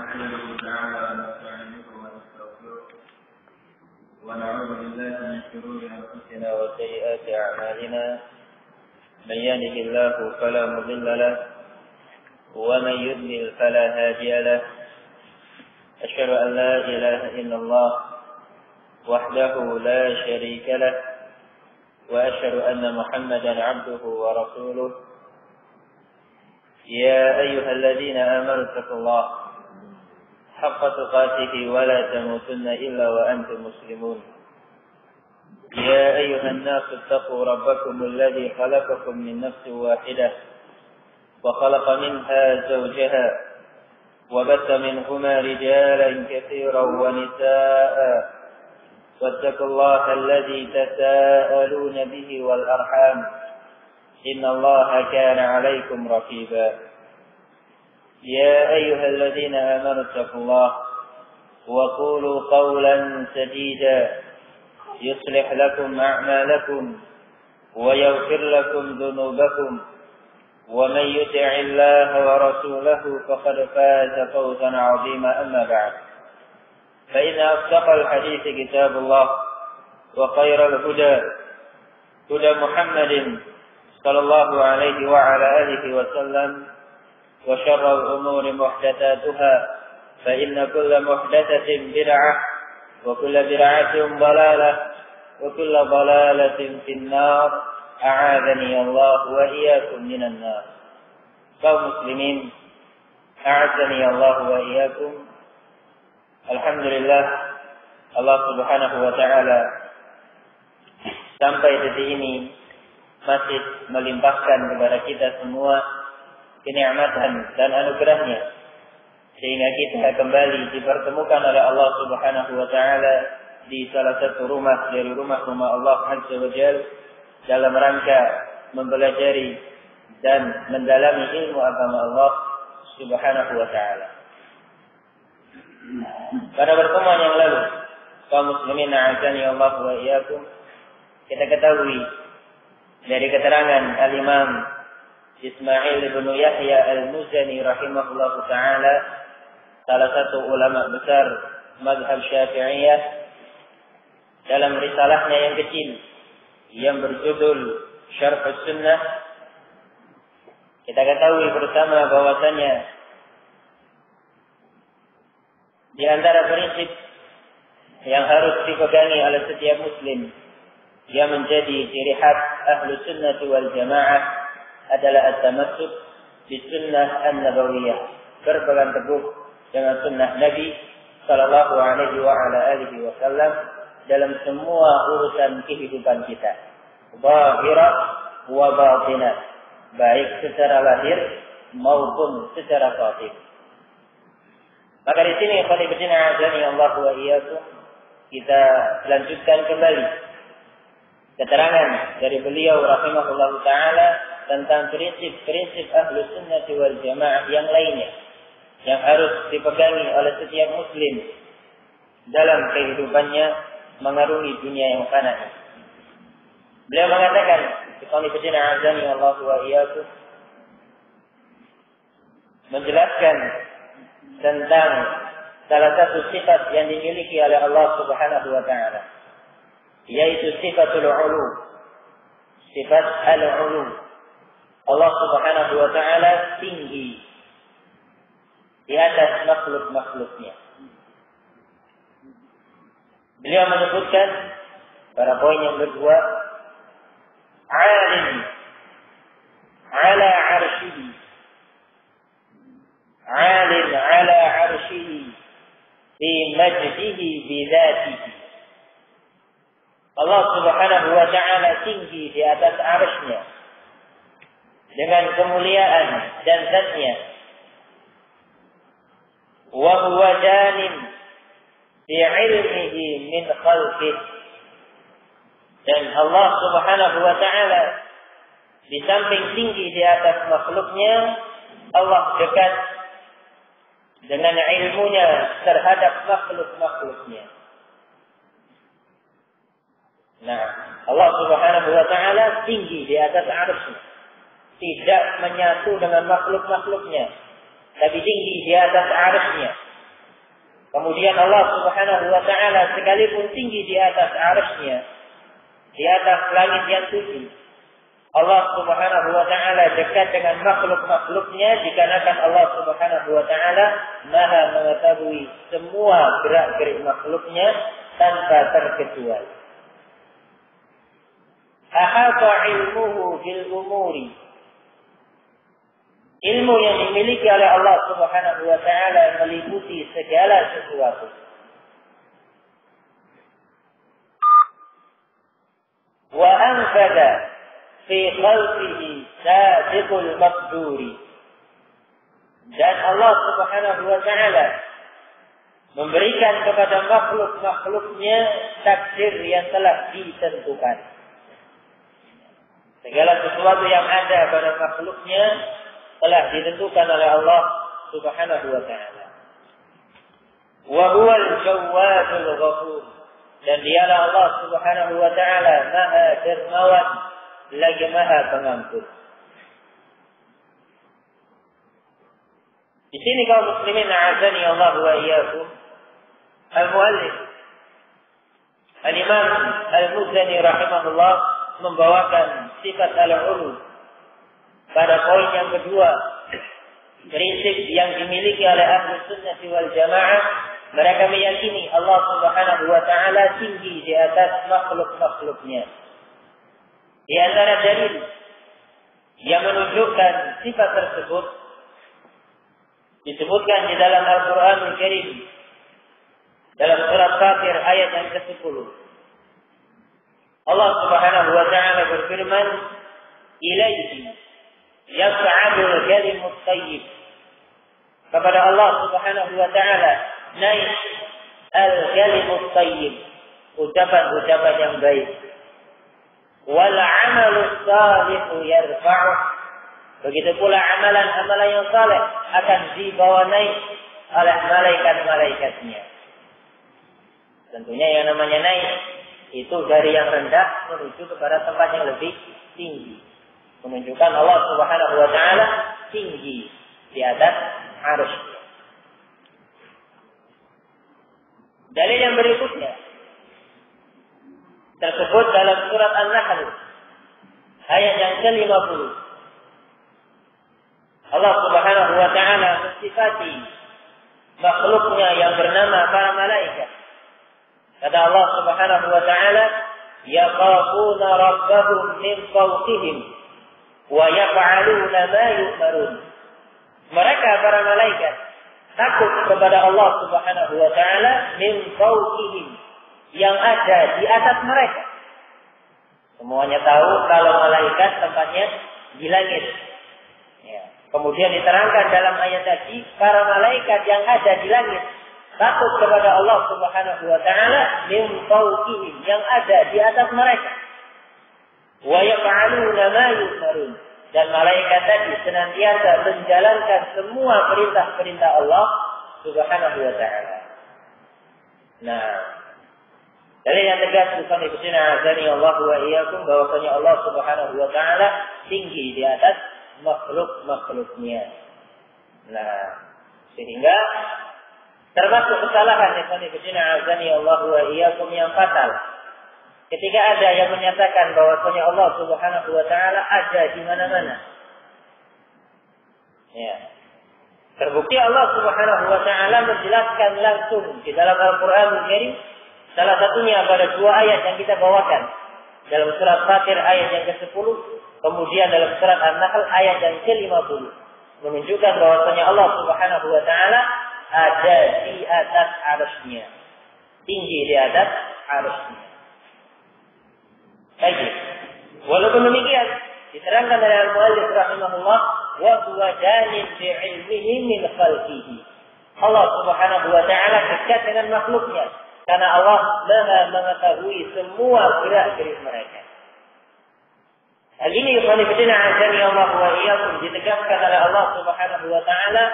نحمده تعالى ونستعينه ونستغفره ونعوذ بالله من شرور انفسنا وسيئات اعمالنا من يهده الله فلا مضل له ومن يضلل فلا هادي له أشهد أن لا إله إلا الله وحده لا شريك له وأشهد أن محمدا عبده ورسوله يا أيها الذين آمنوا اتقوا الله حق تقاته ولا تموتن إلا وأنتم مسلمون يا أيها الناس اتقوا ربكم الذي خلقكم من نفس واحدة وخلق منها زوجها وبث منهما رجالا كثيرا ونساء واتقوا الله الذي تساءلون به والأرحام إن الله كان عليكم رقيبا يا أيها الذين آمنوا اتقوا الله وقولوا قولا سديدا يصلح لكم أعمالكم ويغفر لكم ذنوبكم ومن يطع الله ورسوله فقد فاز فوزا عظيما أما بعد فإن أصدق الحديث كتاب الله وخير الهدى هدى محمد صلى الله عليه وعلى آله وسلم وشر الأمور محدثاتها فإن كل محدثة بدعة وكل بدعة ضلالة وكل ضلالة في النار أعاذني الله وإياكم من النار. kaum muslimin أعاذني الله وإياكم. Alhamdulillah Allah Subhanahu wa taala sampai detik ini masih melimpahkan kepada kita semua kenikmatan dan anugerahnya sehingga kita kembali dipertemukan oleh Allah Subhanahu wa taala di salah satu rumah dari rumah-rumah Allah Azza wa Jalla dalam rangka mempelajari dan mendalami ilmu agama Allah Subhanahu wa taala. Pada pertemuan yang lalu, kaum muslimin a'azani Allah wa iyyakum, kita ketahui dari keterangan Al-Imam Ismail bin Yahya Al-Muzani rahimahullah ta'ala, salah satu ulama besar mazhab Syafi'iyah, dalam risalahnya yang kecil yang berjudul Syarh Sunnah, kita ketahui bersama bahwasannya di antara prinsip yang harus dipegangi oleh setiap muslim yang menjadi ciri khas ahlu sunnah wal jamaah adalah at-tamassuk bi sunnah an-nabawiyah, berpegang teguh dengan sunnah Nabi sallallahu alaihi wa ala alihi wasallam dalam semua urusan kehidupan kita, zahirah wa batinah, baik secara lahir maupun secara batin. Maka di sini khalifatina azani Allah wa iyyakum, kita lanjutkan kembali keterangan dari beliau rahimahullah ta'ala tentang prinsip-prinsip ahlu sunnah wal jamaah yang lainnya yang harus dipegangi oleh setiap muslim dalam kehidupannya mengarungi dunia yang fana. Beliau mengatakan, khalifatina azani Allah wa iyyakum, menjelaskan tentang salah satu sifat yang dimiliki oleh Allah Subhanahu wa taala, yaitu sifatul ulu, sifat al-ulu. Allah Subhanahu wa taala tinggi di atas makhluk-makhluknya. Beliau menyebutkan pada poin yang kedua, alim ala arsyihi, alim ala arsyihi fi majdihi bi dzatihi. Allah Subhanahu wa ta'ala tinggi di atas arsy-Nya dengan kemuliaan dan zatnya. Wa huwa janin fi ilmihi min khalqihi. Dan Allah Subhanahu wa ta'ala di samping tinggi di atas makhluknya, Allah dekat dengan ilmunya terhadap makhluk-makhluknya. Nah, Allah Subhanahu wa ta'ala tinggi di atas arsy, tidak menyatu dengan makhluk-makhluknya, tapi tinggi di atas arsy-Nya. Kemudian Allah Subhanahu wa taala sekalipun tinggi di atas arsy-Nya, di atas langit yang tujuh, Allah Subhanahu wa taala dekat dengan makhluk-makhluknya dikarenakan Allah Subhanahu wa taala Maha mengetahui semua gerak-gerik makhluknya tanpa terkecuali. Ahata ilmuhu bil umuri. Ilmu yang dimiliki oleh Allah Subhanahu wa taala meliputi segala sesuatu. Wa anfada fi khalqihi sabiqul maqduri. Dan Allah Subhanahu wa taala memberikan kepada makhluk-makhluknya takdir yang telah ditentukan. Segala sesuatu yang ada pada makhluknya telah ditentukan oleh Allah Subhanahu wa taala. Wa huwal Jawwadul Ghafur. Dan dialah Allah Subhanahu wa taala Maha Dermawan lagi Maha Pengampun. Di sini kaum muslimin a'azani Allah wa iyyakum, al-muallif Al-Imam Al-Muzani rahimahullah membawakan sifat al-ulu pada poin yang kedua, prinsip yang dimiliki oleh ahli sunnah wal jamaah. Mereka meyakini Allah Subhanahu wa taala tinggi di atas makhluk-makhluknya. Di antara dalil yang menunjukkan sifat tersebut disebutkan di dalam Al-Qur'anul Karim dalam surat Fatir ayat yang ke-10. Allah Subhanahu wa taala berfirman, "Ilaihi yas'adul kalimut thayyib." Kepada Allah Subhanahu wa taala naik al-kalimut thayyib, ucapan-ucapan yang baik. Wal 'amalus shalihu yarfa'u. Begitu pula amalan-amalan yang saleh akan dibawa naik oleh malaikat-malaikatnya. Tentunya yang namanya naik itu dari yang rendah menuju kepada tempat yang lebih tinggi. Menunjukkan Allah Subhanahu wa taala tinggi di atas arsy. Dalil yang berikutnya tersebut dalam surat An-Nahl ayat yang ke-50. Allah Subhanahu wa taala mensifati makhluknya yang bernama para malaikat. Kata Allah Subhanahu wa taala, "Yaqafuna rabbahum min fawqihim wa yaf'aluna ma yu'marun." Mereka para malaikat takut kepada Allah Subhanahu wa taala min fawqihim, yang ada di atas mereka. Semuanya tahu kalau malaikat tempatnya di langit. Ya. Kemudian diterangkan dalam ayat tadi, para malaikat yang ada di langit takut kepada Allah Subhanahu wa taala min fawqihim, yang ada di atas mereka. Wa yaf'aluna ma yu'marun. Dan malaikat tadi senantiasa menjalankan semua perintah-perintah Allah Subhanahu wa taala. Nah, dalil yang tegas bukan ibtina azani Allah wa iyyakum bahwasanya Allah Subhanahu wa taala tinggi di atas makhluk-makhluknya. Nah, sehingga termasuk kesalahan ibtina azani Allah wa iyyakum yang fatal ketika ada yang menyatakan bahwasanya Allah Subhanahu wa taala ada di mana-mana. Ya. Terbukti Allah Subhanahu wa taala menjelaskan langsung di dalam Al-Qur'anul Karim, salah satunya pada dua ayat yang kita bawakan. Dalam surat Fatir ayat yang ke-10, kemudian dalam surat An-Nahl ayat yang ke-50, menunjukkan bahwasanya Allah Subhanahu wa taala ada di atas arsy-Nya. Tinggi di atas arsy-Nya. Baik. Walaupun demikian, diterangkan oleh al-muallif rahimahullah, wa huwa janin bi ilmihi min khalqihi. Allah Subhanahu wa taala dekat dengan makhluknya karena Allah Maha mengetahui semua gerak-gerik mereka. Hal ini ikhwanifidina azani Allah wa iyyakum ditegaskan oleh Allah Subhanahu wa taala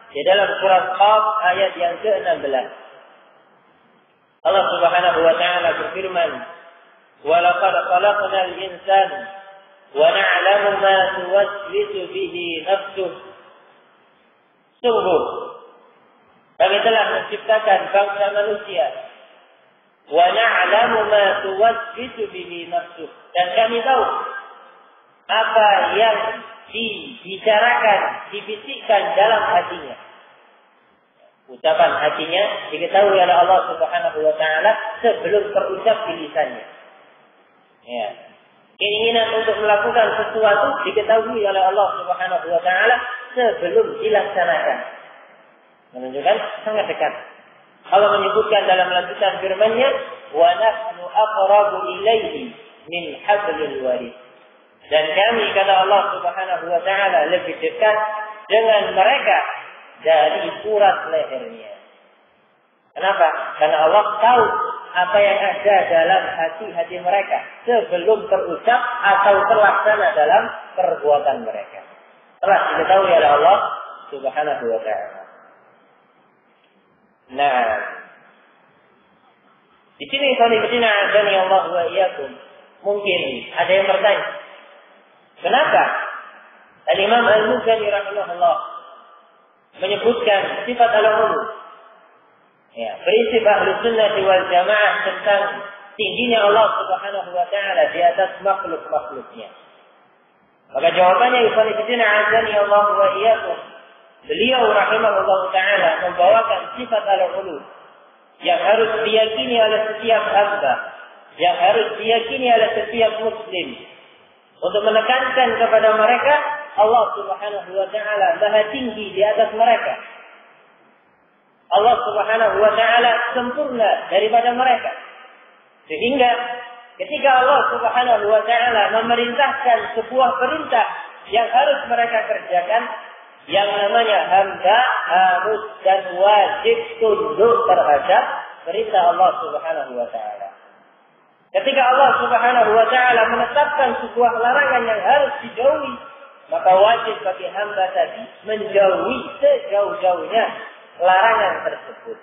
di dalam surat Qaf ayat yang ke-16. Allah Subhanahu wa taala berfirman, وَلَقَدْ خَلَقْنَا الْإِنسَانَ وَنَعْلَمُ مَا تُوَسْوِسُ بِهِ نَفْسُهُ. Sungguh kami telah menciptakan bangsa manusia. Wa na'lamu ma tuwaswisu bihi nafsuh. Dan kami tahu apa yang dibicarakan, dibisikkan dalam hatinya. Ucapan hatinya diketahui oleh Allah Subhanahu wa taala sebelum terucap di lisannya. Ya. Keinginan untuk melakukan sesuatu diketahui oleh Allah Subhanahu wa taala sebelum dilaksanakan. Menunjukkan sangat dekat. Allah menyebutkan dalam lanjutan firman-Nya, "Wa nahnu aqrabu ilaihi min hablil warid." Dan kami, kata Allah Subhanahu wa taala, lebih dekat dengan mereka dari urat lehernya. Kenapa? Karena Allah tahu apa yang ada dalam hati-hati mereka sebelum terucap atau terlaksana dalam perbuatan mereka. Telah diketahui oleh Allah Subhanahu wa taala. Nah, di sini khonifina azani Allah wa iyyakum, mungkin ada yang bertanya, kenapa Al-Imam Al-Muzani rahimahullah menyebutkan sifat al-ulu? Ya, prinsip Ahlus Sunnah wal Jamaah tentang tingginya Allah Subhanahu wa taala di atas makhluk-makhluknya. Maka jawabannya khonifina azani Allah wa iyyakum, beliau rahimahullah ta'ala membawakan sifat al-ulu yang harus diyakini oleh setiap hamba, yang harus diyakini oleh setiap muslim, untuk menekankan kepada mereka Allah Subhanahu wa ta'ala maha tinggi di atas mereka. Allah Subhanahu wa ta'ala sempurna daripada mereka. Sehingga ketika Allah Subhanahu wa ta'ala memerintahkan sebuah perintah yang harus mereka kerjakan, yang namanya hamba harus dan wajib tunduk terhadap perintah Allah Subhanahu wa ta'ala. Ketika Allah Subhanahu wa ta'ala menetapkan sebuah larangan yang harus dijauhi, maka wajib bagi hamba tadi menjauhi sejauh-jauhnya larangan tersebut.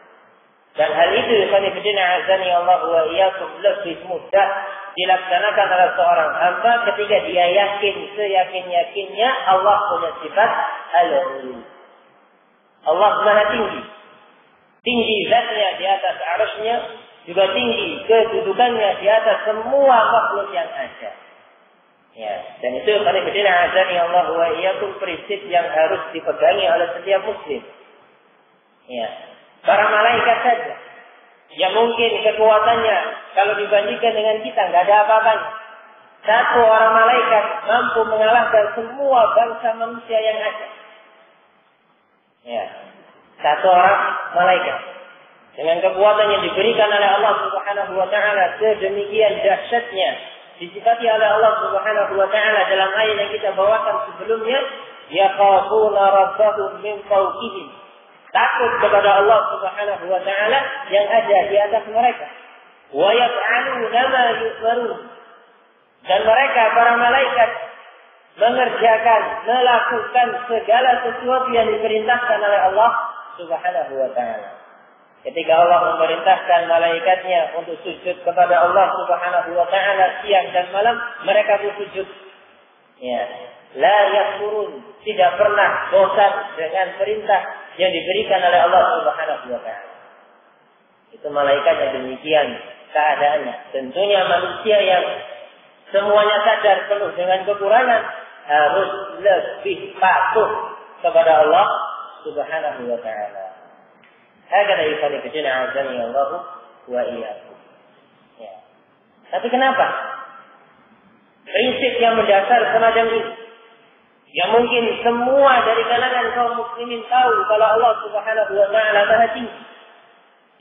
Dan hal itu khonifina azani Allah wa iyyakum lebih mudah dilaksanakan oleh seorang hamba ketika dia yakin seyakin-yakinnya Allah punya sifat al-ulu. Allah Maha tinggi. Tinggi zatnya di atas arasy-Nya, juga tinggi kedudukannya di atas semua makhluk yang ada. Ya, dan itu khonifina azani Allah wa iyyakum prinsip yang harus dipegangi oleh setiap muslim. Ya. Para malaikat saja yang mungkin kekuatannya kalau dibandingkan dengan kita nggak ada apa-apanya. Satu orang malaikat mampu mengalahkan semua bangsa manusia yang ada. Ya. Satu orang malaikat dengan kekuatan yang diberikan oleh Allah Subhanahu wa taala sedemikian dahsyatnya disifati oleh Allah Subhanahu wa taala dalam ayat yang kita bawakan sebelumnya, yaqafuna rabbahum min fawqihim. Takut kepada Allah Subhanahu wa taala yang ada di atas mereka. Wa yaf'aluna ma yu'marun. Dan mereka para malaikat mengerjakan, melakukan segala sesuatu yang diperintahkan oleh Allah Subhanahu wa taala. Ketika Allah memerintahkan malaikatnya untuk sujud kepada Allah Subhanahu wa taala siang dan malam, mereka bersujud. Ya, la yakfurun, tidak pernah bosan dengan perintah yang diberikan oleh Allah Subhanahu wa taala. Itu malaikat yang demikian keadaannya. Tentunya manusia yang semuanya sadar penuh dengan kekurangan harus lebih patuh kepada Allah Subhanahu wa taala. Hakana yufalifina azani Allah wa iyyakum. Ya. Tapi kenapa prinsip yang mendasar semacam ini, yang mungkin semua dari kalangan kaum muslimin tahu kalau Allah Subhanahu wa taala Maha tinggi,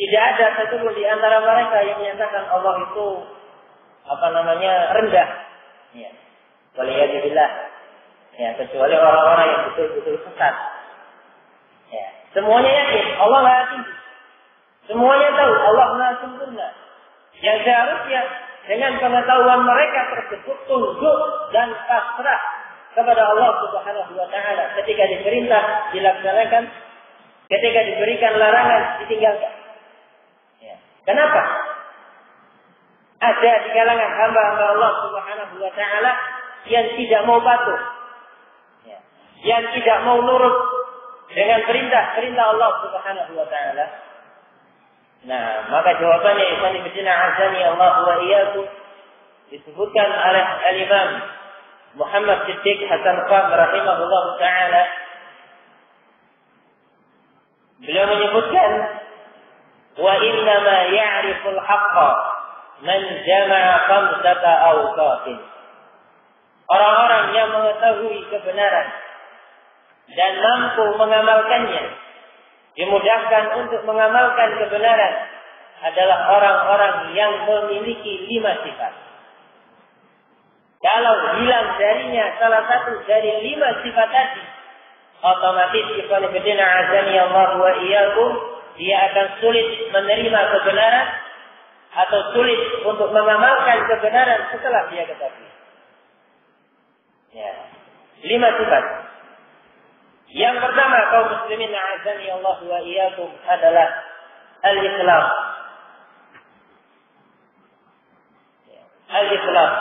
tidak ada satu pun di antara mereka yang menyatakan Allah itu rendah. Ya. Waliyadillah. Ya, kecuali orang-orang yang betul-betul sesat. Ya. Semuanya yakin Allah Maha tinggi. Semuanya tahu Allah Maha sempurna. Yang seharusnya dengan pengetahuan mereka tersebut tunduk dan pasrah kepada Allah Subhanahu wa taala. Ketika diperintah dilaksanakan, ketika diberikan larangan ditinggalkan. Ya. Kenapa? Ada di kalangan hamba-hamba Allah Subhanahu wa taala yang tidak mau patuh, ya, yang tidak mau nurut dengan perintah Allah Subhanahu wa taala? Nah, maka jawabannya ikhwan fillah azani Allah wa iyyakum disebutkan oleh Al-Imam Muhammad Siddiq Hasan Khan rahimahullah taala. Beliau menyebutkan wa inna ma ya'riful haqqa man jama'a khamsata awqatin. Orang-orang yang mengetahui kebenaran dan mampu mengamalkannya, dimudahkan untuk mengamalkan kebenaran adalah orang-orang yang memiliki 5 sifat. Kalau hilang darinya salah satu dari 5 sifat tadi, otomatis ikhwan fillah azani Allah wa iyyakum, dia akan sulit menerima kebenaran atau sulit untuk mengamalkan kebenaran setelah dia ketahui. Ya. 5 sifat. Yang pertama kaum muslimin azani Allah wa iyyakum adalah al-ikhlas. Al-ikhlas.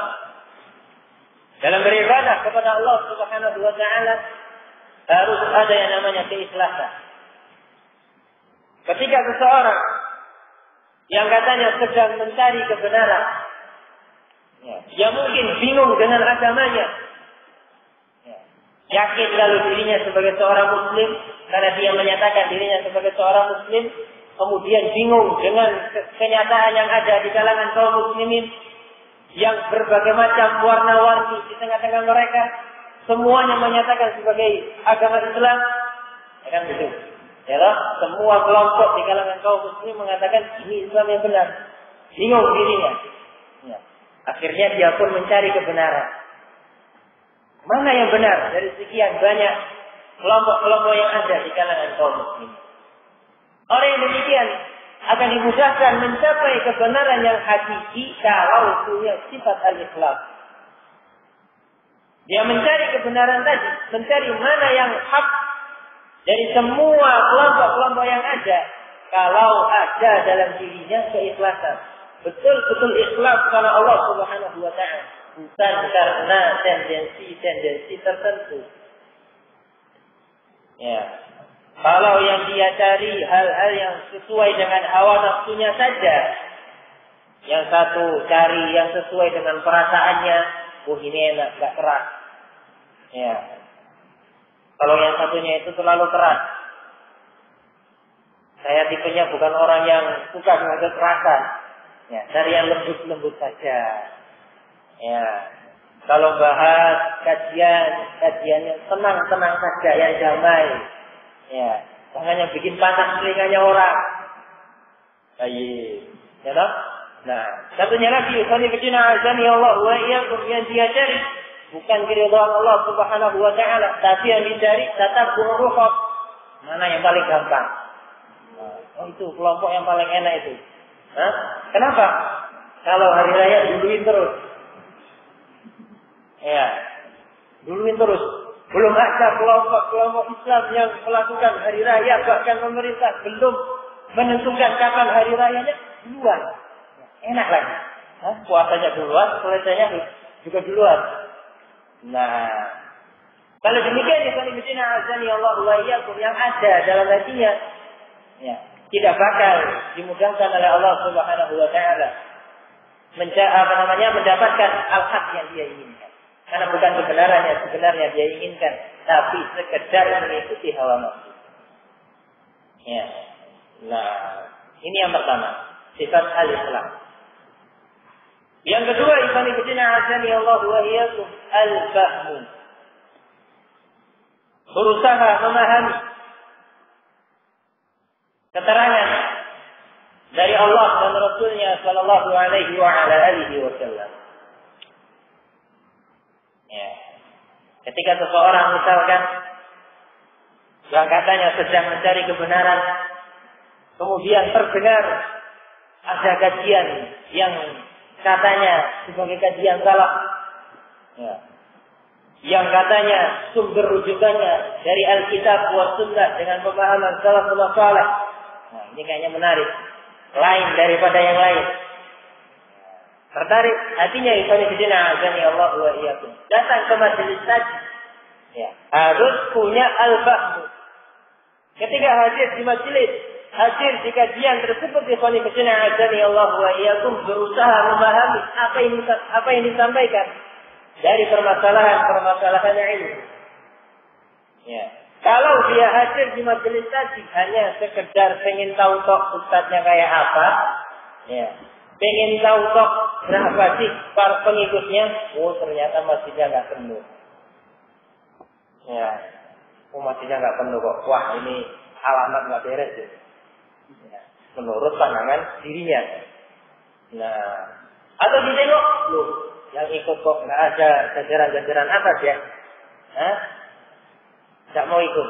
Dalam beribadah kepada Allah Subhanahu wa taala harus ada yang namanya keikhlasan. Ketika seseorang yang katanya sedang mencari kebenaran, dia mungkin bingung dengan agamanya, yakin kalau dirinya sebagai seorang muslim, karena dia menyatakan dirinya sebagai seorang muslim, kemudian bingung dengan kenyataan yang ada di kalangan kaum muslimin yang berbagai macam warna-warni di tengah-tengah mereka, semuanya menyatakan sebagai agama Islam, kan begitu. Ya loh, semua kelompok di kalangan kaum muslim mengatakan ini Islam yang benar. Bingung dirinya. Ya. Akhirnya dia pun mencari kebenaran. Mana yang benar dari sekian banyak kelompok-kelompok yang ada di kalangan kaum muslim. Orang yang demikian akan dimudahkan mencapai kebenaran yang hakiki kalau punya sifat al-ikhlas. Dia mencari kebenaran tadi, mencari mana yang hak dari semua kelompok-kelompok yang ada. Kalau ada dalam dirinya keikhlasan, betul-betul ikhlas karena Allah Subhanahu wa taala, bukan karena tendensi tertentu. Ya. Kalau yang dia cari hal-hal yang sesuai dengan hawa nafsunya saja, yang satu cari yang sesuai dengan perasaannya, ini enak, gak keras. Ya. Kalau yang satunya itu terlalu keras, saya tipenya bukan orang yang suka dengan kekerasan. Ya, cari yang lembut-lembut saja. Ya. Kalau bahas kajiannya tenang-tenang saja, yang damai. Ya, jangan yang bikin panas telinganya orang. Baik, ya toh? Nah, satunya lagi, Sani Bidina Azani Allah wa iyyakum, yang dia cari bukan keridhaan Allah Subhanahu wa taala, tapi yang dicari tatap ruhab. Mana yang paling gampang? Oh, itu kelompok yang paling enak itu. Hah? Kenapa? Kalau hari raya duluin terus. Ya, duluin terus. Belum ada kelompok-kelompok Islam yang melakukan hari raya, bahkan pemerintah belum menentukan kapan hari rayanya, duluan. Enak lagi. Puasanya duluan, selesainya juga duluan. Nah, kalau demikian ikhwan fillah azani Allah wa iyyakum, yang ada dalam hatinya, ya, tidak bakal dimudahkan oleh Allah Subhanahu wa taala mendapatkan al-haq yang dia inginkan. Karena bukan kebenaran yang sebenarnya dia inginkan, tapi sekedar mengikuti hawa nafsu. Ya. Nah, ini yang pertama, sifat al-ikhlas. Yang kedua, ikhwan fillah azani Allah wa iyyakum, al-fahmu. Berusaha memahami keterangan dari Allah dan Rasulnya sallallahu alaihi wa ala alihi wasallam. Ya. Ketika seseorang misalkan yang katanya sedang mencari kebenaran, kemudian terdengar ada kajian yang katanya sebagai kajian salah, ya, yang katanya sumber rujukannya dari Alkitab wa Sunnah dengan pemahaman salafus saleh. Nah, ini kayaknya menarik, lain daripada yang lain. Tertarik hatinya ikhwan fillah azani Allah wa iyyakum, datang ke majelis tadi, ya, harus punya al-fahmu, Ketika hadir di majelis, hadir di kajian tersebut, ikhwani fillah azani Allah wa iyyakum, berusaha memahami apa yang disampaikan dari permasalahan ilmu. Ya. Kalau dia hadir di majelis tadi hanya sekedar pengen tahu tok ustadznya kayak apa, ya, pengen tahu tok berapa sih para pengikutnya, ternyata masjidnya nggak penuh. Ya, masjidnya nggak penuh kok. Wah, ini alamat nggak beres ya. Ya, menurut pandangan dirinya. Nah, atau ditengok, loh, yang ikut kok nggak ada jajaran-jajaran apa ya? Hah? Nggak mau ikut.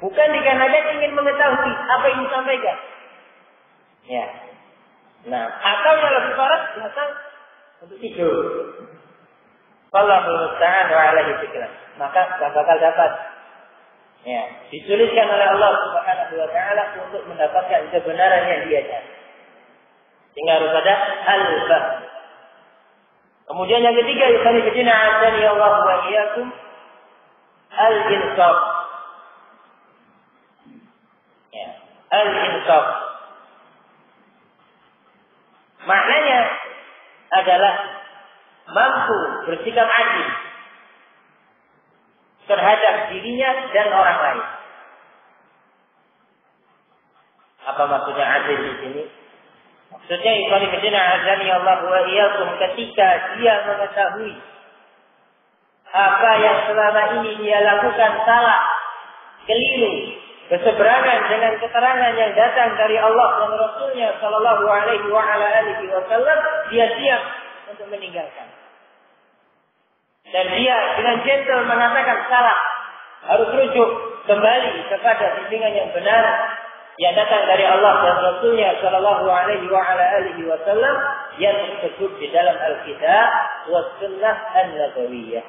Bukan dikarenakan ingin mengetahui apa yang disampaikan. Ya. Nah, atau yang lebih parah datang untuk tidur. Wallahu musta'an wa alaihi dzikr. Maka tak bakal dapat. Ya, disuliskan oleh Allah Subhanahu wa taala untuk mendapatkan kebenaran yang dia cari. Sehingga harus ada al-fahm. Kemudian yang ketiga, ikhwan fillah azani Allah wa iyyakum, al-insaf. Ya, al-insaf. Maknanya adalah mampu bersikap adil terhadap dirinya dan orang lain. Apa maksudnya adil di sini? Maksudnya ikhwan fillah azani Allah wa iyyakum, ketika dia mengetahui apa yang selama ini dia lakukan salah, keliru, berseberangan dengan keterangan yang datang dari Allah dan Rasulnya Sallallahu Alaihi Wasallam, dia siap untuk meninggalkan. Dan dia dengan gentle mengatakan salah, harus rujuk kembali kepada bimbingan yang benar yang datang dari Allah dan Rasulnya Sallallahu Alaihi Wasallam yang tersebut di dalam Alkitab was Sunnah an-Nabawiyah.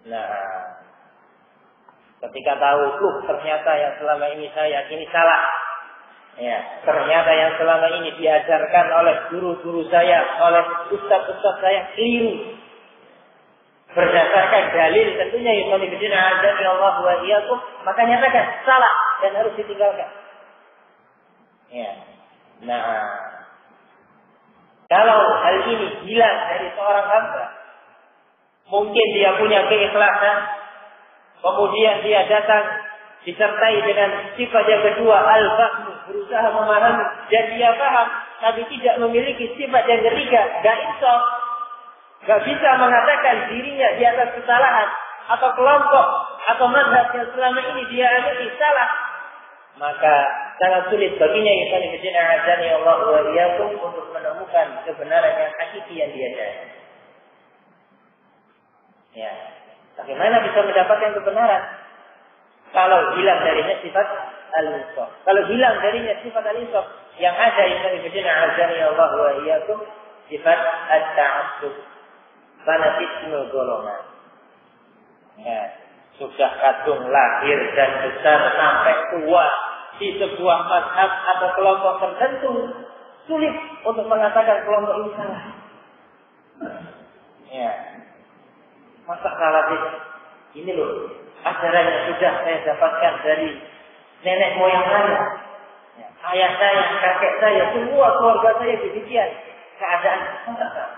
Nah, ketika tahu, ternyata yang selama ini saya yakini salah. Ya, ternyata yang selama ini diajarkan oleh guru-guru saya, oleh ustaz-ustaz saya keliru. Berdasarkan dalil tentunya yang diberikan dari Allah wa iyyakum, maka nyatakan salah dan harus ditinggalkan. Ya. Nah, kalau hal ini hilang dari seorang hamba, mungkin dia punya keikhlasan, kemudian dia datang disertai dengan sifat yang kedua, al-fahmu, berusaha memahami, dan dia paham, tapi tidak memiliki sifat yang ketiga, gak insaf, gak bisa mengatakan dirinya di atas kesalahan, atau kelompok, atau mazhab yang selama ini dia anut salah, maka sangat sulit baginya yang azani Allah wa iyyakum untuk menemukan kebenaran yang hakiki yang dia cari. Ya, bagaimana bisa mendapatkan kebenaran kalau hilang darinya sifat al-insaf? Kalau hilang darinya sifat al-insaf, yang ada yang azani Allah wa iyyakum sifat at-ta'assub, fanatisme golongan. Ya, sudah kadung lahir dan besar sampai tua di sebuah mazhab atau kelompok tertentu, sulit untuk mengatakan kelompok ini salah. Ya. Masa salah ini loh, ajaran yang sudah saya dapatkan dari nenek moyang saya, ya, ayah saya, kakek saya, semua keluarga saya demikian keadaan. Masa salah?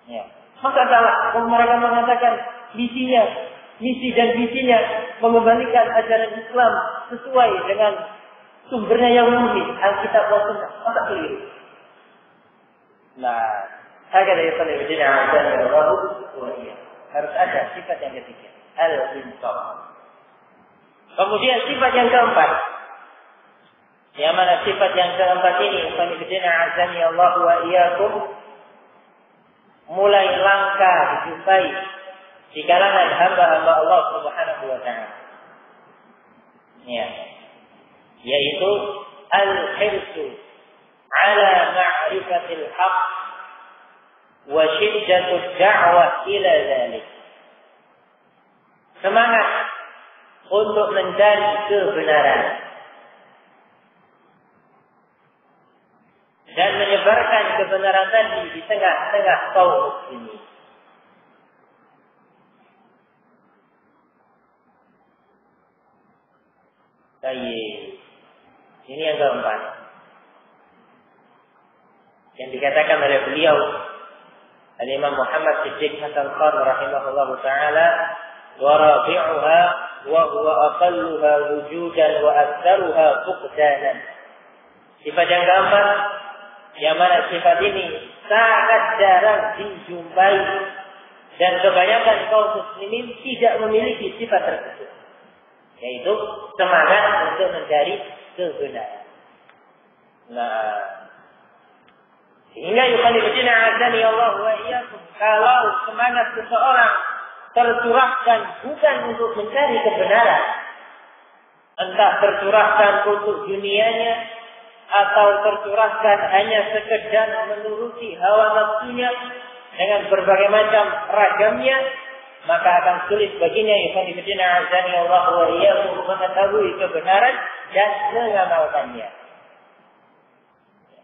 Ya. Masa salah? Kalau mereka mengatakan misi dan visinya mengembalikan ajaran Islam sesuai dengan sumbernya yang murni, Alkitab dan Sunnah. Masa keliru? Nah, agar dari penelitian ajaran Allah harus ada sifat yang ketiga, al-insaf. Kemudian sifat yang keempat, yang mana sifat yang keempat ini, penelitian azani Allah wa iyyakum, mulai langka dijumpai di kalangan hamba-hamba Allah Subhanahu wa taala. Ya. Yaitu al-hirsu ala ma'rifatil haqq wa syiddatud da'wah ila dzalik. Semangat untuk mencari kebenaran dan menyebarkan kebenaran tadi di tengah-tengah kaum muslimin. Baik. Ini yang keempat. Yang dikatakan oleh beliau Al-Imam Muhammad Siddiq Hasan Khan rahimahullahu taala, wa rabi'uha wa huwa aqalluha wujudan wa aktsaruha fuqdanan. Sifat yang keempat, yang mana sifat ini sangat jarang dijumpai dan kebanyakan kaum muslimin tidak memiliki sifat tersebut, yaitu semangat untuk mencari kebenaran. Nah, sehingga yuqallibuna azani Allah wa iyyakum, kalau semangat seseorang tercurahkan bukan untuk mencari kebenaran, entah tercurahkan untuk dunianya atau tercurahkan hanya sekedar menuruti hawa nafsunya dengan berbagai macam ragamnya, maka akan sulit baginya yuqallibuna azani Allah wa iyyakum mengetahui kebenaran dan mengamalkannya.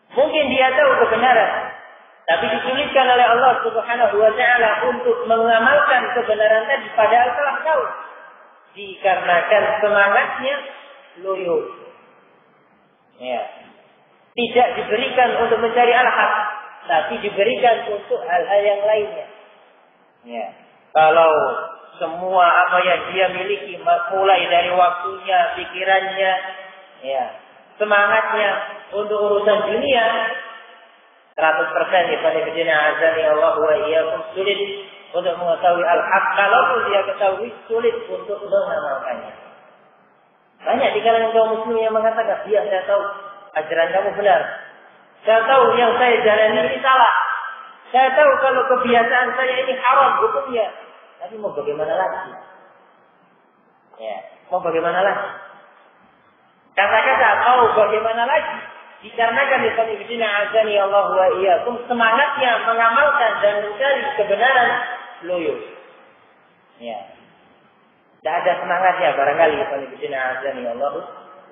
Mungkin dia tahu kebenaran, tapi disulitkan oleh Allah Subhanahu wa taala untuk mengamalkan kebenaran tadi, padahal telah tahu. Dikarenakan semangatnya loyo. Ya. Tidak diberikan untuk mencari al-haq, tapi diberikan untuk hal-hal yang lainnya. Ya. Kalau semua apa yang dia miliki, mulai dari waktunya, pikirannya, ya, semangatnya untuk urusan dunia, 100% daripada kejadian azani Allah wa iyyakum, sulit untuk mengetahui al-haq. Kalaupun dia ketahui, sulit untuk mengamalkannya. Banyak di kalangan kaum muslimin yang mengatakan, "Iya, saya tahu ajaran kamu benar. Saya tahu yang saya jalani ini salah. Saya tahu kalau kebiasaan saya ini haram hukumnya. Tapi mau bagaimana lagi?" Ya, mau bagaimana lagi? Kata-kata mau bagaimana lagi? Dikarenakan ikhwan azani Allah wa iyyakum, semangatnya mengamalkan dan mencari kebenaran loyo. Ya. Tidak ada semangatnya barangkali ikhwan azani Allah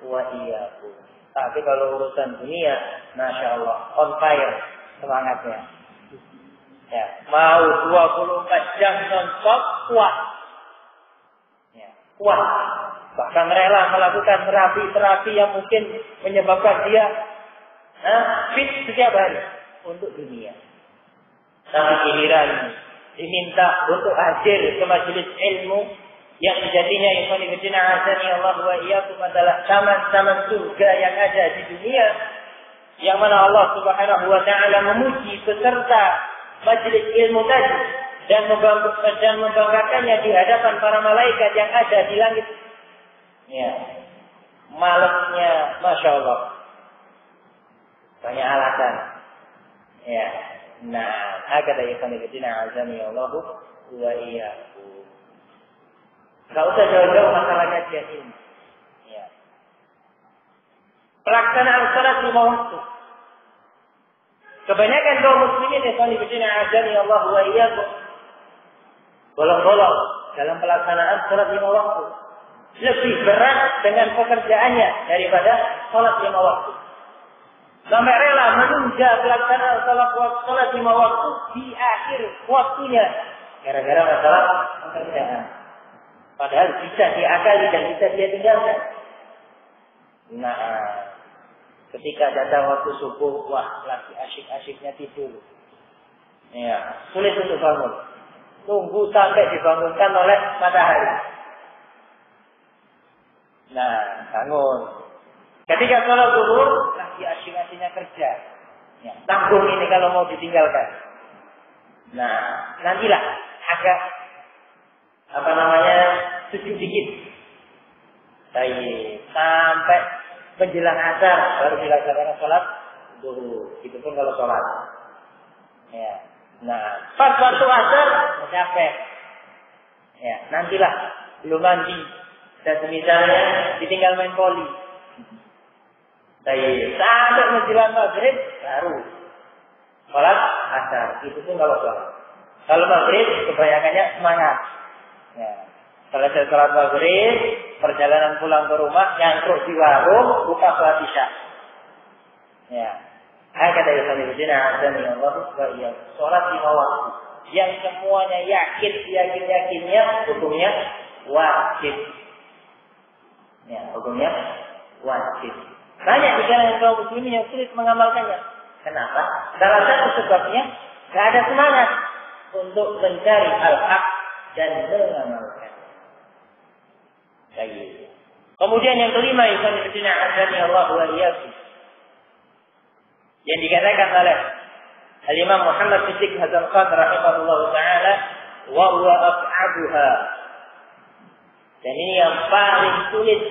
wa iyyakum. Tapi kalau urusan dunia, Masya Allah, on fire semangatnya. Ya, mau 24 jam non-stop, kuat. Ya, kuat. Bahkan rela melakukan terapi-terapi yang mungkin menyebabkan dia fit setiap hari untuk dunia. Tapi giliran diminta untuk hadir ke majelis ilmu yang sejatinya ikhwan azani Allah wa iyyakum adalah taman-taman surga yang ada di dunia, yang mana Allah Subhanahu wa taala memuji peserta majelis ilmu tadi dan membanggakannya di hadapan para malaikat yang ada di langit. Ya, malamnya Masya Allah banyak alasan. Ya, nah, hakada ikhwan azani Allah wa iyyakum. Gak usah jauh-jauh masalah kajian ini. Ya. Pelaksanaan salat 5 waktu. Kebanyakan kaum muslimin yang azani Allah wa iyyakum bolong-bolong dalam pelaksanaan salat 5 waktu. Lebih berat dengan pekerjaannya daripada salat 5 waktu. Sampai rela menunda pelaksanaan salat 5 waktu di akhir waktunya gara-gara masalah pekerjaan. Padahal bisa diakali dan bisa dia tinggalkan. Nah, ketika datang waktu subuh, wah, lagi asyik-asyiknya tidur. Ya, sulit untuk bangun. Tunggu sampai dibangunkan oleh matahari. Nah, bangun. Ketika sholat zuhur, lagi asyik-asyiknya kerja. Ya, tanggung ini kalau mau ditinggalkan. Nah, nantilah agak sujud dikit. Sampai menjelang asar baru dilaksanakan sholat zuhur. Itu pun kalau sholat. Ya. Nah, pas waktu asar capek. Ya, nantilah belum mandi dan semisalnya ditinggal main poli. Sampai menjelang maghrib baru sholat asar. Itu pun kalau sholat. Kalau maghrib kebanyakannya semangat. Ya. Selesai sholat maghrib, perjalanan pulang ke rumah, nyangkruk di warung, buka sholat isya. Ya. Hakada yusallimuddin azani Allah wa iyyakum. Sholat 5 waktu. Yang semuanya yakinnya hukumnya wajib. Ya, hukumnya wajib. Banyak di kalangan kaum muslimin yang sulit mengamalkannya. Kenapa? Salah satu sebabnya nggak ada semangat untuk mencari al-haq dan mengamalkan. Baik. Kemudian yang kelima, ikhwan fillah azani Allah wa iyyakum, yang dikatakan oleh Al-Imam Muhammad Siddiq Hasan Khan rahimahullah taala, wa huwa as'abuha. Dan ini yang paling sulit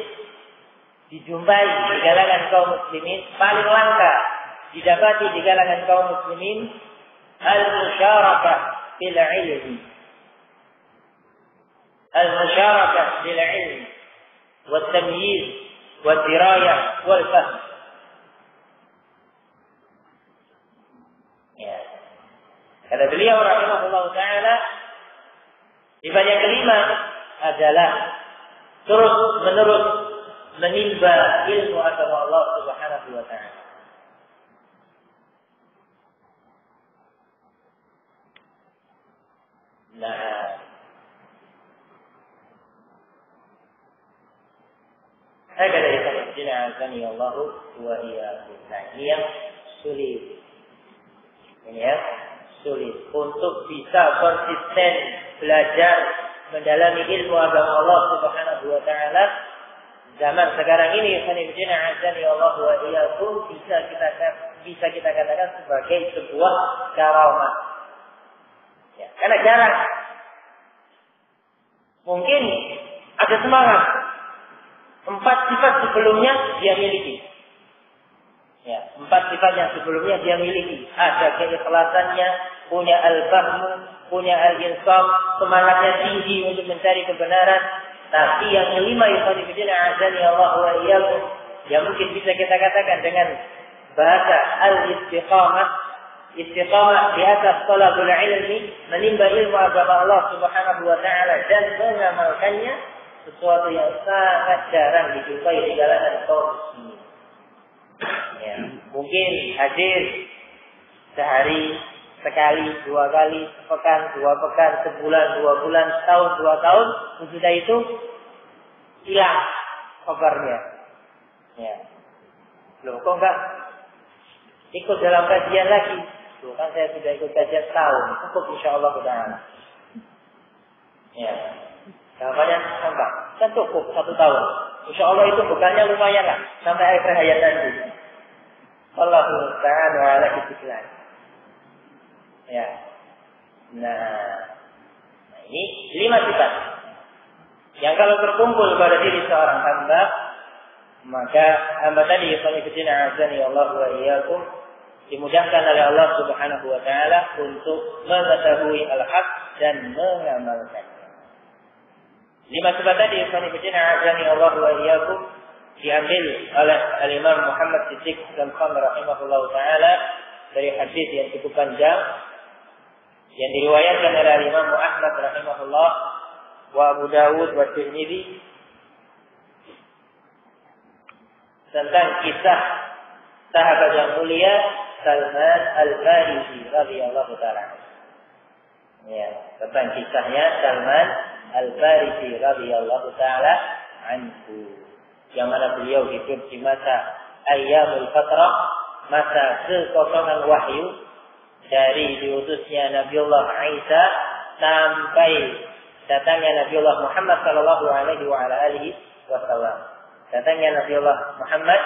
dijumpai di kalangan kaum muslimin, paling langka didapati di kalangan kaum muslimin, al-musyarakah bil ilmi. Al-musyarakah bil ilmi wa tamyiz wa dirayah wal fahm. Ya. Kata beliau rahimahullah taala, sifat yang kelima adalah terus menerus menimba ilmu agama Allah Subhanahu wa taala. Nah, agak dari azani Allah wa iyyakum. Nah, ini yang sulit. Ini ya, sulit untuk bisa konsisten belajar mendalami ilmu agama Allah Subhanahu wa taala. Zaman sekarang ini, khonibjina azani Allah wa iyyakum, bisa kita katakan sebagai sebuah karamah. Ya, karena jarang. Mungkin ada semangat. 4 sifat sebelumnya dia miliki. Ya, 4 sifat yang sebelumnya dia miliki. Ada keikhlasannya, punya al-fahmu, punya al-insaf, semangatnya tinggi untuk mencari kebenaran. Tapi yang kelima, ikhwanifidina azani Allah wa iyyakum, yang mungkin bisa kita katakan dengan bahasa al-istiqamah. Istiqamah di atas talabul ilmi, menimba ilmu agama Allah Subhanahu wa taala dan mengamalkannya, sesuatu yang sangat jarang dijumpai di kalangan kaum muslimin. Ya, mungkin hadir sehari, sekali, 2 kali, sepekan, 2 pekan, sebulan, 2 bulan, setahun, 2 tahun, sudah itu hilang kabarnya. Ya. Loh, kok enggak ikut dalam kajian lagi? Loh, kan saya sudah ikut kajian setahun, cukup insyaallah ta'ala. Ya. Jawabannya enggak, kan cukup 1 tahun. Insyaallah itu bekalnya lumayan lah sampai akhir hayat nanti. Allahu ta'ala ala istiqlal. Ya. Nah, ini 5 sifat yang kalau terkumpul pada diri seorang hamba, maka hamba tadi khonifidina azani Allah wa iyyakum dimudahkan oleh Allah Subhanahu wa taala untuk mengetahui al-haq dan mengamalkannya. 5 sifat tadi khonifidina azani Allah wa iyyakum diambil oleh Al-Imam Muhammad Siddiq Hasan Khan rahimahullah taala dari hadis yang cukup panjang yang diriwayatkan oleh Imam Ahmad rahimahullah wa Abu Dawud wa Tirmidzi tentang kisah sahabat yang mulia Salman Al-Farisi radhiyallahu taala. Ya, tentang kisahnya Salman Al-Farisi radhiyallahu taala anhu, yang mana beliau hidup di masa ayyamul fatrah, masa kekosongan wahyu, dari diutusnya Nabiullah Isa sampai datangnya Nabiullah Muhammad sallallahu alaihi wasallam. Datangnya Nabiullah Muhammad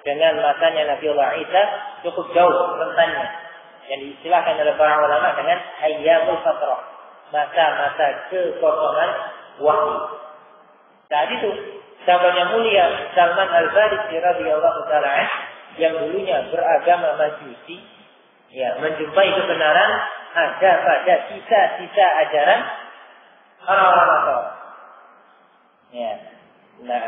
dengan masanya Nabiullah Isa cukup jauh rentannya, yang diistilahkan oleh para ulama dengan ayyamul fatrah, masa-masa kekosongan wahyu. Saat itu sahabat yang mulia Salman Al-Farisi radhiyallahu taala yang dulunya beragama Majusi, ya, menjumpai kebenaran ada pada sisa-sisa ajaran orang-orang Nasrani. Ya. Nah,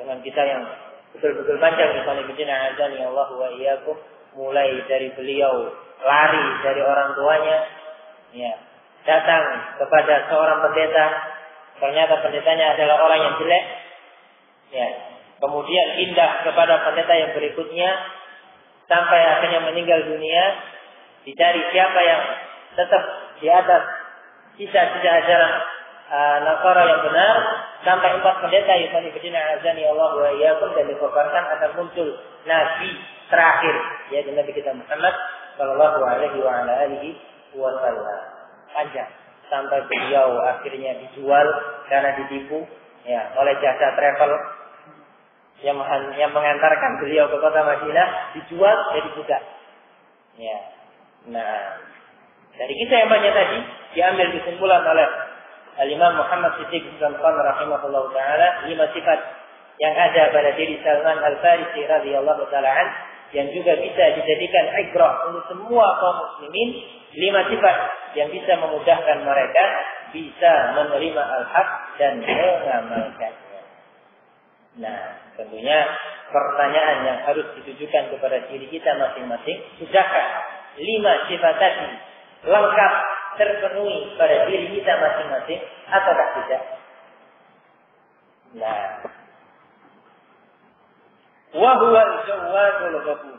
dengan kita yang betul-betul panjang ikhwanifidina azani Allah wa iyyakum, mulai dari beliau lari dari orang tuanya, ya, datang kepada seorang pendeta, ternyata pendetanya adalah orang yang jelek, ya, kemudian pindah kepada pendeta yang berikutnya sampai akhirnya meninggal dunia, dicari siapa yang tetap di atas sisa-sisa ajaran Nasara yang benar, sampai 4 pendeta Yusani Bidina Azani Allah wa iyyakum, dan dikabarkan akan muncul nabi terakhir, yaitu Nabi kita Muhammad sallallahu alaihi wasallam. Panjang sampai beliau akhirnya dijual karena ditipu ya oleh jasa travel yang mengantarkan beliau ke kota Madinah, dijual jadi budak. Ya. Nah, dari kisah yang banyak tadi diambil kesimpulan oleh Al-Imam Muhammad Siddiq bin Salman rahimahullah ta'ala 5 sifat yang ada pada diri Salman Al-Farisi radhiyallahu ta'ala an, yang juga bisa dijadikan ibrah untuk semua kaum muslimin. 5 sifat yang bisa memudahkan mereka bisa menerima al-haq dan mengamalkannya. Nah, tentunya pertanyaan yang harus ditujukan kepada diri kita masing-masing, sudahkah 5 sifat tadi lengkap terpenuhi pada diri kita masing-masing ataukah tidak? Nah, wa huwa al-jawwadul ghafur,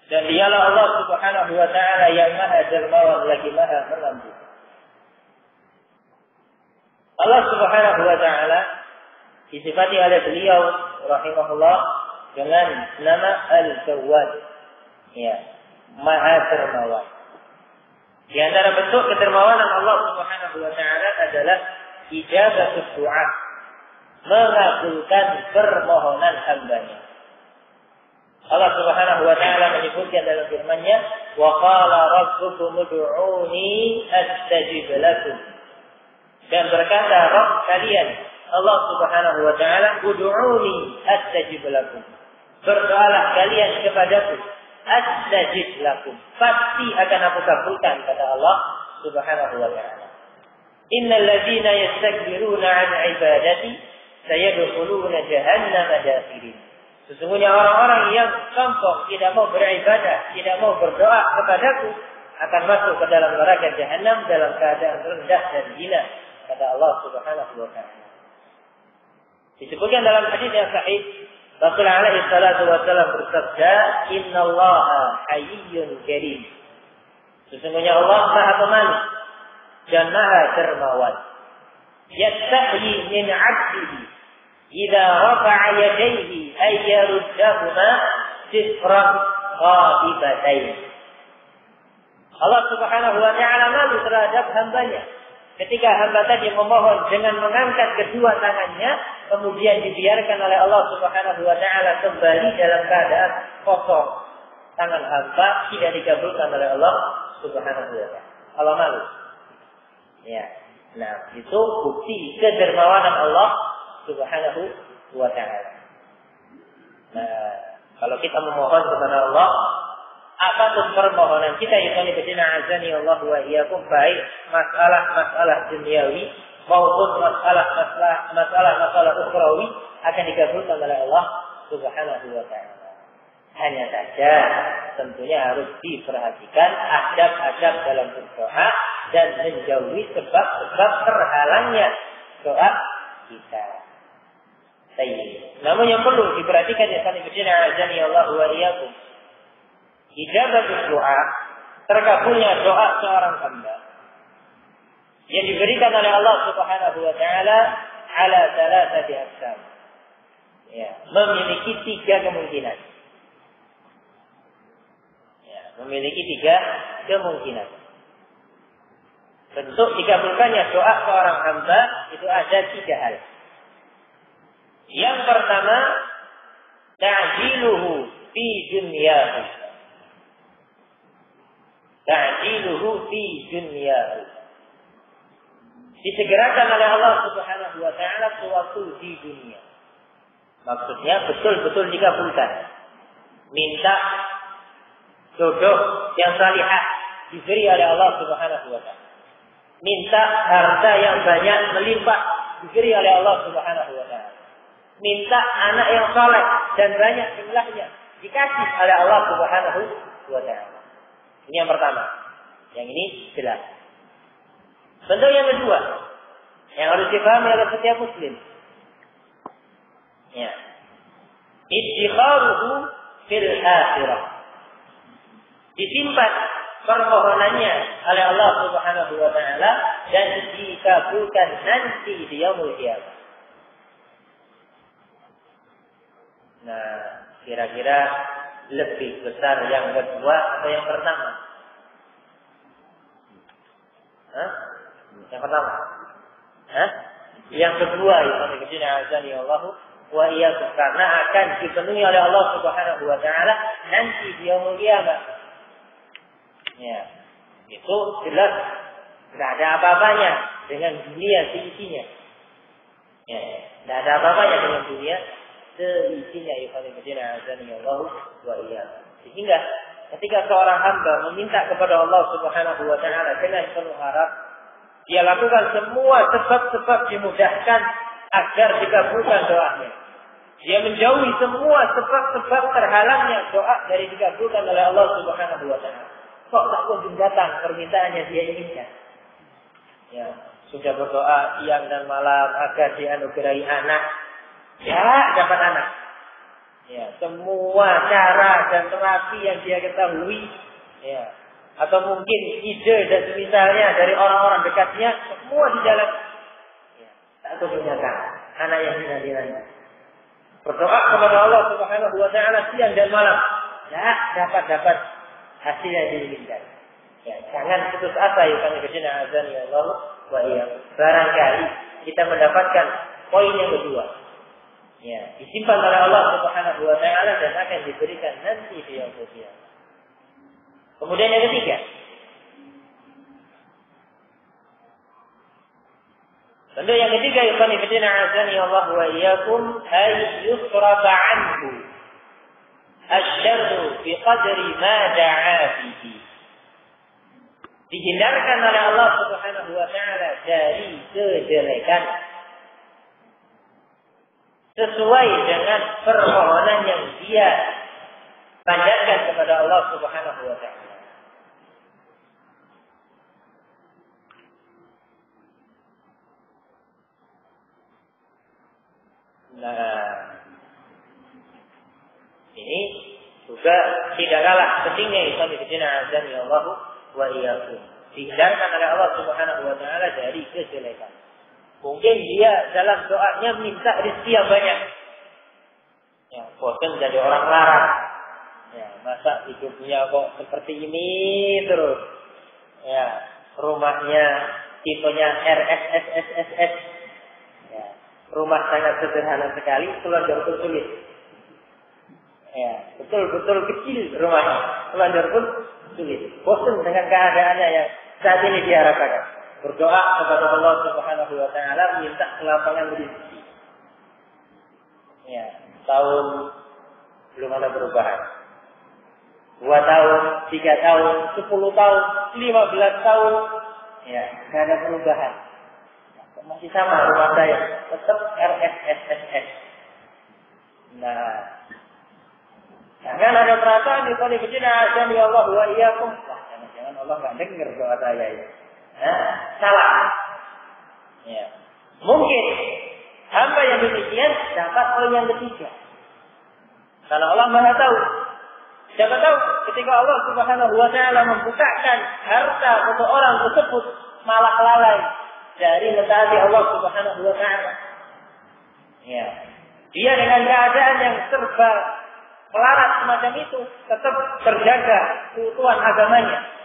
dan dialah Allah Subhanahu wa ta'ala yang maha dermawan lagi maha mengampuni. Allah Subhanahu wa ta'ala disifati oleh beliau rahimahullah dengan nama Al-Jawwad, ya, maha dermawan. Di antara bentuk kedermawanan Allah Subhanahu wa ta'ala adalah ijabatus du'a, mengabulkan permohonan hambanya. Allah Subhanahu wa ta'ala menyebutkan dalam firman-Nya, wa qala rabbukum ud'uuni astajib lakum, dan berkata Rabb kalian Allah Subhanahu wa ta'ala, ud'uuni astajib lakum, berdoalah kalian kepadaku, astajib lakum, pasti akan aku kabulkan, kata Allah Subhanahu wa ta'ala. Innal ladzina yastakbiruna 'an 'ibadati sayadkhuluna jahannama dakhirin. Sesungguhnya orang-orang yang sombong, tidak mau beribadah, tidak mau berdoa kepadaku, akan masuk ke dalam neraka jahanam dalam keadaan rendah dan hina, kata Allah Subhanahu wa ta'ala. Disebutkan dalam hadis yang sahih, Rasulullah alaihi salatu wasallam bersabda, "Innallaha hayyun karim." Sesungguhnya Allah Maha Pemalu dan Maha Dermawan. Yastahi min 'abdihi idza rafa'a yadayhi ay yaruddahuma sifran qaibatain. Allah Subhanahu wa ta'ala malu terhadap hambanya ketika hamba tadi memohon dengan mengangkat kedua tangannya, kemudian dibiarkan oleh Allah Subhanahu wa ta'ala kembali dalam keadaan kosong. Tangan hamba tidak dikabulkan oleh Allah Subhanahu wa ta'ala. Allah malu. Ya. Nah, itu bukti kedermawanan Allah Subhanahu wa ta'ala. Nah, kalau kita memohon kepada Allah, apapun permohonan kita, yang bidina azani Allah wa iyyakum, baik masalah duniawi maupun masalah ukhrawi, akan dikabulkan oleh Allah Subhanahu wa ta'ala. Hanya saja tentunya harus diperhatikan adab-adab dalam berdoa dan menjauhi sebab-sebab terhalangnya doa kita. Namun yang perlu diperhatikan ya kan bidina azani Allah wa iyyakum, ijabatul doa, terkabulnya doa seorang hamba yang diberikan oleh Allah Subhanahu wa ta'ala ala thalathati aqsam. Ya, memiliki 3 kemungkinan. Ya, memiliki 3 kemungkinan. Bentuk dikabulkannya doa seorang hamba itu ada 3 hal. Yang pertama, ta'jiluhu fi dunyahu. Ta'jiluhu fi dunyahu. Disegerakan oleh Allah Subhanahu wa ta'ala suatu di dunia. Maksudnya betul-betul dikabulkan. Minta jodoh yang salihah diberi oleh Allah Subhanahu wa ta'ala. Minta harta yang banyak melimpah diberi oleh Allah Subhanahu wa ta'ala. Minta anak yang saleh dan banyak jumlahnya dikasih oleh Allah Subhanahu wa ta'ala. Ini yang pertama. Yang ini jelas. Bentuk yang kedua yang harus dipahami oleh setiap muslim. Ya. Idtikharuhu fil akhirah. Disimpan permohonannya oleh Allah Subhanahu wa ta'ala dan dikabulkan nanti di yaumul qiyamah. Nah, kira-kira lebih besar yang kedua atau yang pertama? Hah? Yang pertama? Hah? Yang kedua, ya Allah wa iyyakum, karena akan dipenuhi oleh Allah Subhanahu wa taala nanti di yaumul qiyamah. Ya. Itu jelas enggak ada apa-apanya dengan dunia seisinya. Ya, enggak ada apa-apanya dengan dunia seisinya, ya Allah wa iyyakum. Sehingga ketika seorang hamba meminta kepada Allah Subhanahu wa taala dengan penuh harap, dia lakukan semua sebab-sebab dimudahkan agar dikabulkan doanya. Dia menjauhi semua sebab-sebab terhalangnya doa dari dikabulkan oleh Allah Subhanahu wa taala. Kok tak kunjung datang permintaannya dia inginkan? Ya, sudah berdoa siang dan malam agar dianugerahi anak, ya dapat anak. Ya, semua cara dan terapi yang dia ketahui, ya, atau mungkin ide dan semisalnya dari orang-orang dekatnya, semua dijalankan. Ya, tak kunjung datang anak yang dinanti-nanti. Berdoa kepada Allah Subhanahu wa taala siang dan malam, ya dapat hasil yang diinginkan. Ya, jangan putus asa, ya Allah wa iyyakum. Barangkali kita mendapatkan poin yang kedua. Ya, disimpan oleh Allah Subhanahu wa taala dan akan diberikan nanti di yaumul qiyamah. Kemudian yang ketiga, tentu yang ketiga, Allah wa iyyakum, ay yusrafa anhu asyarru biqadri ma da'a fihi. Dihindarkan oleh Allah Subhanahu wa taala dari kejelekan sesuai dengan permohonan yang dia panjatkan kepada Allah Subhanahu wa taala. Nah, ini juga tidak kalah pentingnya Allah wa iyyakum. Dihindarkan oleh Allah Subhanahu wa taala dari kejelekan. Mungkin dia dalam doanya minta rezeki yang banyak. Ya, bosan jadi orang larat. Ya, masa hidupnya kok seperti ini terus. Ya, rumahnya tipenya RSSSSS. Ya, rumah sangat sederhana sekali, keluarga pun sulit. Ya, betul-betul kecil rumahnya, keluarga pun sulit. Bosan dengan keadaannya yang saat ini diharapkan. Berdoa kepada Allah Subhanahu wa taala minta kelapangan rezeki. Ya, tahun belum ada perubahan. 2 tahun, 3 tahun, 10 tahun, 15 tahun, ya, tidak ada perubahan. Masih sama rumah saya, tetap RSSSS. Nah, jangan ada perasaan di sini begini, Allah wa iyyakum. Jangan Allah nggak dengar doa saya ya. Salah. Ya. Mungkin hamba yang demikian dapat poin yang ketiga. Karena Allah Maha tahu. Siapa tahu ketika Allah Subhanahu wa taala membukakan harta untuk orang tersebut malah lalai dari mentaati Allah Subhanahu wa taala. Ya. Dia dengan keadaan yang serba melarat semacam itu tetap terjaga keutuhan agamanya.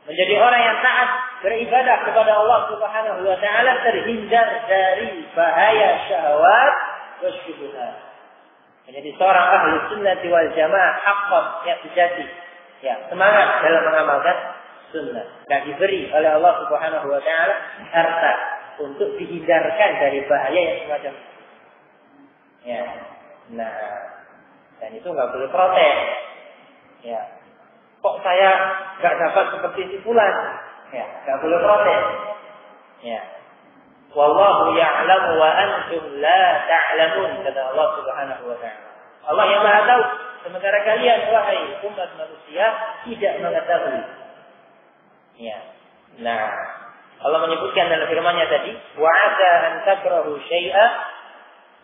Menjadi orang yang taat beribadah kepada Allah Subhanahu wa taala, terhindar dari bahaya syahwat dan syubhat. Menjadi seorang ahli sunnah wal jamaah haqqan yang sejati. Ya, semangat dalam mengamalkan sunnah. Dan diberi oleh Allah Subhanahu wa taala harta untuk dihindarkan dari bahaya yang semacam itu. Ya. Nah, dan itu enggak boleh protes. Ya. Kok saya enggak dapat seperti si fulan? Ya, enggak boleh protes. Ya. Wallahu ya'lamu wa antum la ta'lamun, kata Allah Subhanahu wa taala. Allah yang Maha tahu, sementara kalian wahai umat manusia tidak mengetahui. Ya. Nah, Allah menyebutkan dalam firman-Nya tadi, wa 'asa an takrahu syai'a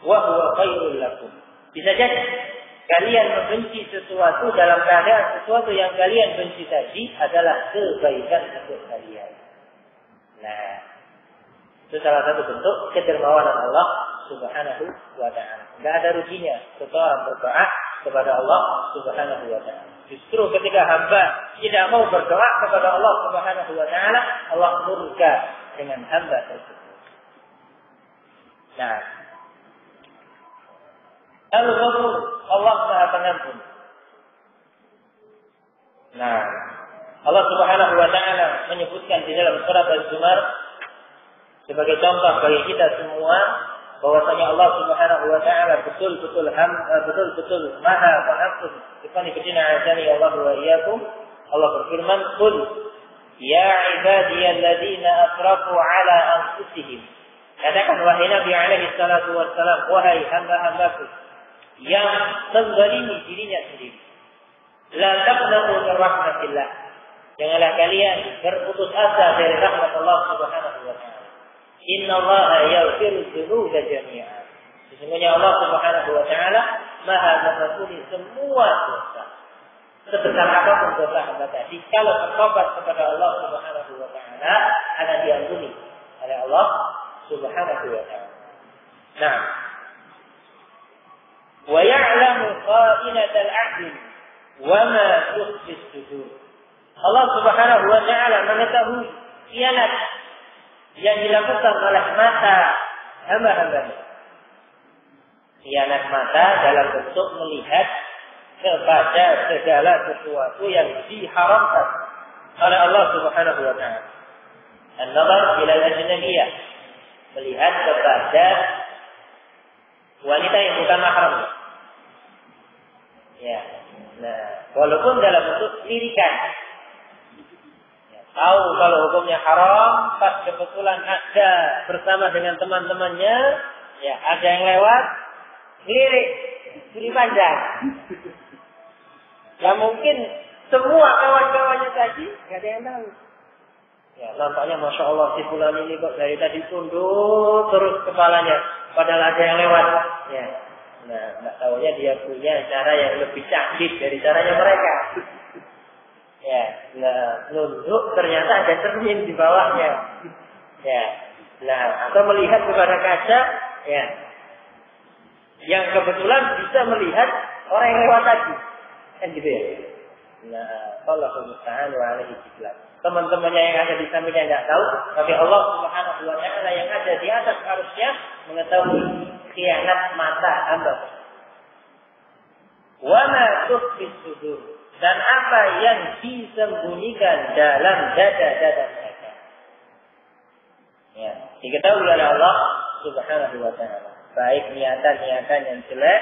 wa huwa khairul lakum. Bisa jadi kalian membenci sesuatu dalam keadaan sesuatu yang kalian benci tadi adalah kebaikan untuk kalian. Nah, itu salah satu bentuk kedermawanan Allah Subhanahu wa ta'ala. Enggak ada ruginya setelah berdoa kepada Allah Subhanahu wa ta'ala. Justru ketika hamba tidak mau berdoa kepada Allah Subhanahu wa ta'ala, Allah murka dengan hamba tersebut. Nah, Al-Ghafur, Allah Maha Pengampun. Nah, Allah Subhanahu wa ta'ala menyebutkan di dalam surat Az-Zumar sebagai contoh bagi kita semua bahwasanya Allah Subhanahu wa ta'ala betul-betul Maha Pengampun. Ikhwani fillah azani Allah wa iyyakum. Allah berfirman, "Qul ya ibadiyalladzina asrafu ala anfusihim." Katakan wahai Nabi alaihi salatu wassalam, wahai hamba-hambaku yang menzalimi dirinya sendiri. La taqnatu min rahmatillah. Janganlah kalian berputus asa dari rahmat Allah Subhanahu wa ta'ala. Innallaha yaghfiru dzunuba jami'a. Sesungguhnya Allah Subhanahu wa ta'ala Maha mengampuni semua dosa. Sebesar apapun dosa hamba tadi, kalau bertobat kepada Allah Subhanahu wa ta'ala, akan diampuni oleh Allah Subhanahu wa ta'ala. Nah, wa ya'lamu kha'inatal a'yun wa ma tukhfi as-sudur. Allah Subhanahu wa ta'ala mengetahui khianat yang dilakukan oleh mata hamba-hambanya. Khianat mata dalam bentuk melihat kepada segala sesuatu yang diharamkan oleh Allah Subhanahu wa ta'ala. An-nazar ila al-ajnabiyyah, melihat kepada wanita yang bukan mahram. Ya. Nah, walaupun dalam bentuk lirikan. Ya, tahu kalau hukumnya haram, pas kebetulan ada bersama dengan teman-temannya, ya, ada yang lewat, lirik, suri pandang. Ya mungkin semua kawan-kawannya tadi nggak ada yang tahu. Ya, nampaknya Masya Allah si fulan ini kok dari tadi tunduk terus kepalanya, padahal ada yang lewat. Ya, nah, nggak tahunya dia punya cara yang lebih canggih dari caranya mereka. Ya, nah, nunduk ternyata ada cermin di bawahnya. Ya, nah, atau melihat kepada kaca, ya, yang kebetulan bisa melihat orang yang lewat tadi, kan gitu ya. Nah, Allahu musta'an wa alaihi tawakal. Teman-temannya yang ada di sampingnya tidak tahu, tapi Allah Subhanahu wa ta'ala yang ada di atas arusnya mengetahui khianat mata hamba. Wa ma tukhfi sudur, dan apa yang disembunyikan dalam dada-dada mereka. Ya, diketahui oleh Allah Subhanahu wa ta'ala. Baik niatan-niatan yang jelek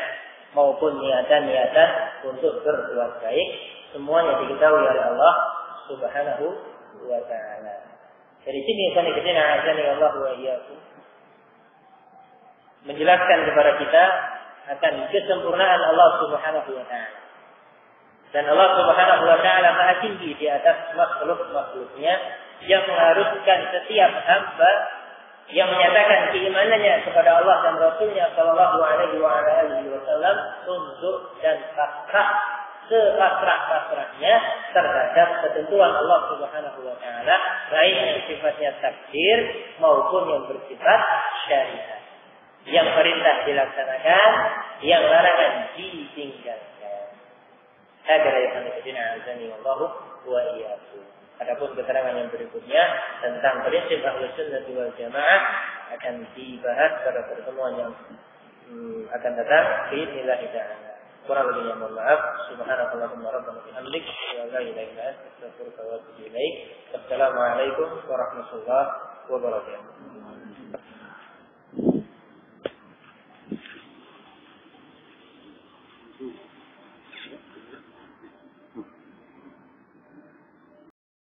maupun niatan-niatan untuk berbuat baik, semuanya diketahui oleh Allah Subhanahu wa ta'ala. Dari sini kami azani Allah wa iyyakum menjelaskan kepada kita akan kesempurnaan Allah Subhanahu wa ta'ala. Dan Allah Subhanahu wa ta'ala Maha tinggi di atas makhluk-makhluknya, yang mengharuskan setiap hamba yang menyatakan keimanannya kepada Allah dan Rasulnya Sallallahu Alaihi Wasallam tunduk dan pasrah sepasrah-pasrahnya terhadap ketentuan Allah Subhanahu Wa Taala, baik yang sifatnya takdir maupun yang bersifat syariat. Yang perintah dilaksanakan, yang larangan ditinggalkan. Agar yang kita azani Allah wa iyyakum. Adapun keterangan yang berikutnya tentang prinsip Ahlus Sunnah wal Jamaah akan dibahas pada pertemuan yang akan datang. Bismillah ta'ala. Kurang lebihnya mohon maaf. Subhanakallahumma rabbana bihamdik, wa la ilaha illa anta, astaghfiruka wa atubu ilaik. Assalamualaikum warahmatullahi wabarakatuh.